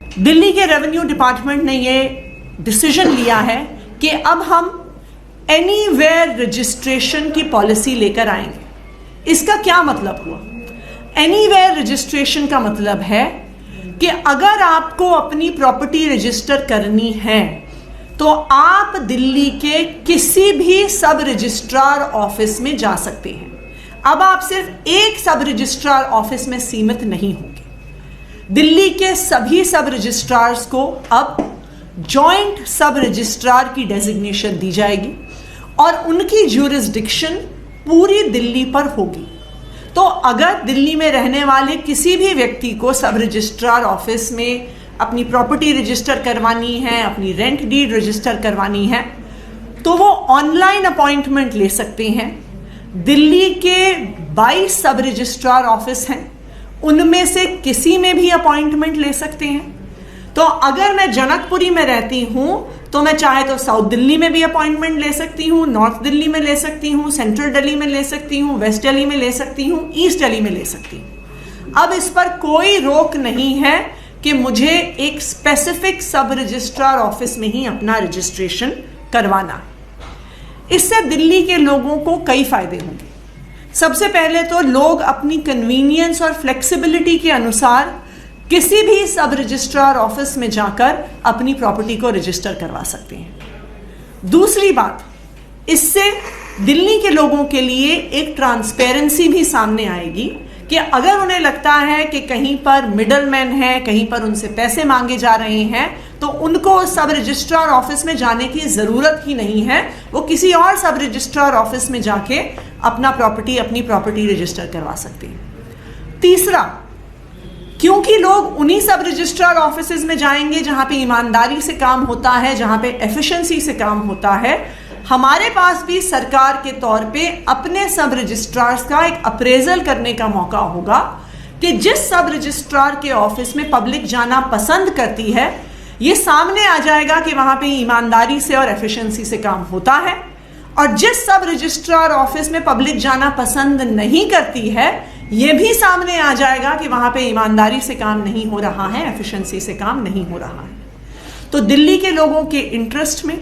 दिल्ली के revenue department ने ये डिसीजन लिया है कि अब हम एनीवेयर रजिस्ट्रेशन की पॉलिसी लेकर आएंगे। इसका क्या मतलब हुआ? एनीवेयर रजिस्ट्रेशन का मतलब है कि अगर आपको अपनी प्रॉपर्टी रजिस्टर करनी है तो आप दिल्ली के किसी भी सब रजिस्ट्रार ऑफिस में जा सकते हैं। अब आप सिर्फ एक सब रजिस्ट्रार ऑफिस में सीमित नहीं होंगे। दिल्ली के सभी सब रजिस्ट्रार्स को अब जॉइंट सब रजिस्ट्रार की डेजिग्नेशन दी जाएगी और उनकी ज्यूरिसडिक्शन पूरी दिल्ली पर होगी। तो अगर दिल्ली में रहने वाले किसी भी व्यक्ति को सब रजिस्ट्रार ऑफिस में अपनी प्रॉपर्टी रजिस्टर करवानी है, अपनी रेंट डीड रजिस्टर करवानी है, तो वो ऑनलाइन अपॉइंटमेंट ले सकते हैं। दिल्ली के 22 सब रजिस्ट्रार ऑफिस हैं, उनमें से किसी में भी अपॉइंटमेंट ले सकते हैं। तो अगर मैं जनकपुरी में रहती हूं तो मैं चाहे तो साउथ दिल्ली में भी अपॉइंटमेंट ले सकती हूं, नॉर्थ दिल्ली में ले सकती हूं, सेंट्रल दिल्ली में ले सकती हूं, वेस्ट दिल्ली में ले सकती हूं, ईस्ट दिल्ली में ले सकती हूं। अब इस पर कोई रोक नहीं है कि मुझे एक स्पेसिफिक सब रजिस्ट्रार ऑफिस में ही अपना रजिस्ट्रेशन करवाना है। इससे दिल्ली के लोगों को कई फायदे होंगे। सबसे पहले तो लोग अपनी कन्वीनियंस और फ्लेक्सिबिलिटी के अनुसार किसी भी सब रजिस्ट्रार ऑफिस में जाकर अपनी प्रॉपर्टी को रजिस्टर करवा सकते हैं। दूसरी बात, इससे दिल्ली के लोगों के लिए एक ट्रांसपेरेंसी भी सामने आएगी कि अगर उन्हें लगता है कि कहीं पर मिडलमैन है, कहीं पर उनसे पैसे मांगे जा रहे हैं, तो उनको सब रजिस्ट्रार ऑफिस में जाने की ज़रूरत ही नहीं है। वो किसी और सब रजिस्ट्रार ऑफिस में जाके अपनी प्रॉपर्टी रजिस्टर करवा सकते हैं। तीसरा, क्योंकि लोग उन्हीं सब रजिस्ट्रार ऑफिस में जाएंगे जहां पे ईमानदारी से काम होता है, जहां पे एफिशिएंसी से काम होता है, हमारे पास भी सरकार के तौर पे अपने सब रजिस्ट्रार्स का एक अप्रेजल करने का मौका होगा कि जिस सब रजिस्ट्रार के ऑफिस में पब्लिक जाना पसंद करती है, ये सामने आ जाएगा कि वहां पे ईमानदारी से और एफिशिएंसी से काम होता है, और जिस सब रजिस्ट्रार ऑफिस में पब्लिक जाना पसंद नहीं करती है, ये भी सामने आ जाएगा कि वहां पे ईमानदारी से काम नहीं हो रहा है, एफिशिएंसी से काम नहीं हो रहा है। तो दिल्ली के लोगों के इंटरेस्ट में,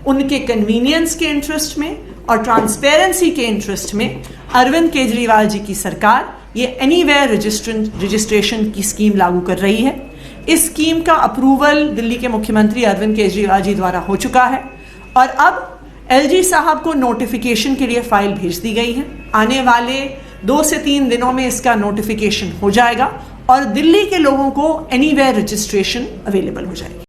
उनके कन्वीनियंस के इंटरेस्ट में और ट्रांसपेरेंसी के इंटरेस्ट में अरविंद केजरीवाल जी की सरकार ये एनीवेयर रजिस्ट्रेशन की स्कीम लागू कर रही है। इस स्कीम का अप्रूवल दिल्ली के मुख्यमंत्री अरविंद केजरीवाल जी द्वारा हो चुका है और अब एलजी साहब को नोटिफिकेशन के लिए फाइल भेज दी गई है। आने वाले 2 से 3 दिनों में इसका नोटिफिकेशन हो जाएगा और दिल्ली के लोगों को एनीवेयर रजिस्ट्रेशन अवेलेबल हो जाएगी।